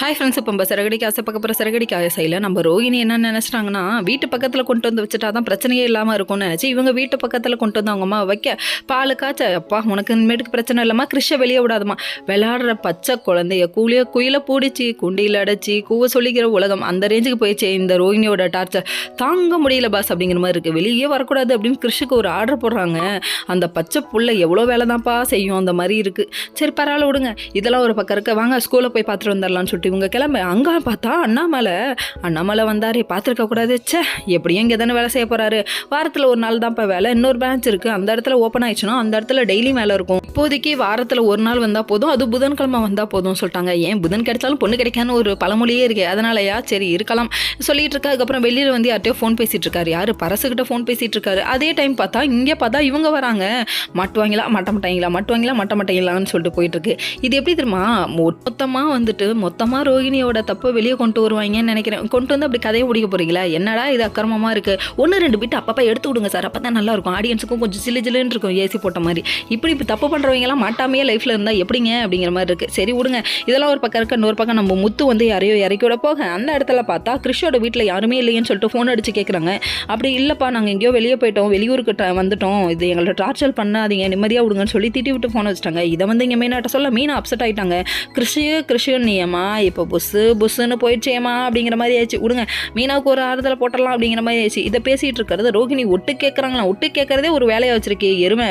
Hi friends, இப்போ நம்ம சிறகடிக்க ஆசை பார்க்க போகிற சிறகடிக்க ஆசையில் நம்ம ரோகிணி என்ன நினச்சிட்டாங்கன்னா, வீட்டு பக்கத்தில் கொண்டு வந்து வச்சுட்டா தான் பிரச்சனையே இல்லாமல் இருக்கும்னு நினச்சி இவங்க வீட்டு பக்கத்தில் கொண்டு வந்து அவங்க அம்மா வைக்க பால் காய்ச்ச, அப்பா உனக்கு இனிமேட்டுக்கு பிரச்சனை இல்லைம்மா, கிறிஷை வெளியே விடாதுமா, விளையாடுற பச்சை குழந்தைய குயிலை பூடிச்சு குண்டியில் அடைச்சி கூவ சொல்லிக்கிற உலகம் அந்த ரேஞ்சுக்கு போயிடுச்சு இந்த ரோகிணியோட டார்ச்சர். தாங்க முடியல பாஸ் அப்படிங்கிற மாதிரி இருக்குது. வெளியே வரக்கூடாது அப்படின்னு கிறிஷுக்கு ஒரு ஆர்டர் போடுறாங்க. அந்த பச்சை புள்ள எவ்வளோ வேலை தான்ப்பா செய்யும் அந்த மாதிரி இருக்குது. சரி பரவாயில்ல விடுங்க, இதெல்லாம் ஒரு பக்கம் இருக்க, வாங்க ஸ்கூலில் போய் பார்த்துட்டு வந்துடலாம்னு சொல்லிட்டு இவங்க கிளம்ப. அங்கே பார்த்தா அண்ணாமலை வந்தார். பார்த்துருக்க கூடாது, சே எப்படியும் இங்கே தானே வேலை செய்ய போகிறாரு, வாரத்தில் ஒரு நாள் தான்ப்பா வேலை, இன்னொரு பிரான்ச் இருக்குது அந்த இடத்துல ஓப்பன் ஆயிடுச்சுன்னா அந்த இடத்துல டெய்லி வேலை இருக்கும். இப்போதைக்கு வாரத்தில் ஒரு நாள் வந்தால் போதும், அது புதன்கிழமை வந்தால் போதும் சொல்லிட்டாங்க. ஏன் புதன் கிடைச்சாலும் பொண்ணு கிடைக்கான்னு ஒரு பழமொழியே இருக்கு, அதனாலயா சரி இருக்கலாம் சொல்லிட்டு இருக்கா. அதுக்கப்புறம் வெளியில் வந்து யார்ட்டையோ ஃபோன் பேசிகிட்டு இருக்காரு, யார் பரசுக்கிட்ட ஃபோன் பேசிகிட்டு இருக்காரு. அதே டைம் பார்த்தா இங்கே பார்த்தா இவங்க வராங்க. மாட்டுவாங்களா மாட்ட மாட்டாங்களான்னு சொல்லிட்டு போயிட்டு இருக்கு. இது எப்படி தெரியுமா, மொத்தமாக ரோகிணியோட தப்பை வெளியே கொண்டு வருவாங்கன்னு நினைக்கிறேன். கொண்டு வந்து அப்படி கதையை முடிக்க போறீங்களா, என்னடா இது அக்கிரமமாக இருக்குது, 1-2 பிட்டு அப்பப்போ எடுத்து விடுங்க சார், அப்போ தான் நல்லாயிருக்கும், ஆடியன்ஸுக்கும் கொஞ்சம் ஜில்லுன்னு இருக்கும், ஏசி போட்ட மாதிரி. இப்படி தப்பு பண்ணுறவங்கலாம் மாட்டாமையே லைஃப்பில் இருந்தால் எப்படிங்க அப்படிங்கிற மாதிரி இருக்குது. சரி விடுங்க, இதெல்லாம் ஒரு பக்கம் இருக்க. இன்னொரு பக்கம் நம்ம முத்து வந்து யாரையோ இறக்கி விட போக அந்த இடத்துல பார்த்தா கிறிஷோட வீட்டில் யாருமே இல்லையேன்னு சொல்லிட்டு ஃபோன் அடித்து கேட்குறாங்க. அப்படி இல்லைப்பா, நாங்கள் எங்கேயோ வெளியே போயிட்டோம், வெளியூருக்கு வந்துட்டோம், இது எங்களை டார்ச்சர் பண்ணாதீங்க, நிம்மதியாக விடுங்கன்னு சொல்லி திட்டி விட்டு ஃபோன் வச்சுட்டாங்க. இதை வந்து இங்கே மீனாட்ட சொல்ல மீனா அப்செட் ஆகிட்டாங்க. கிறிஷு நீயம்மா இப்போ புஸ்ஸுன்னு போயிடுச்சேம்மா அப்படிங்கிற மாதிரி ஆயிடுச்சு. விடுங்க, மீனாவுக்கு ஒரு ஆறுதலை போட்டலாம் அப்படிங்கிற மாதிரி ஆயிடுச்சு. இதை பேசிகிட்டு இருக்கிறது ரோகிணி ஒட்டு கேட்குறாங்களாம். ஒட்டு கேட்குறதே ஒரு வேலையை வச்சிருக்கே எருமை,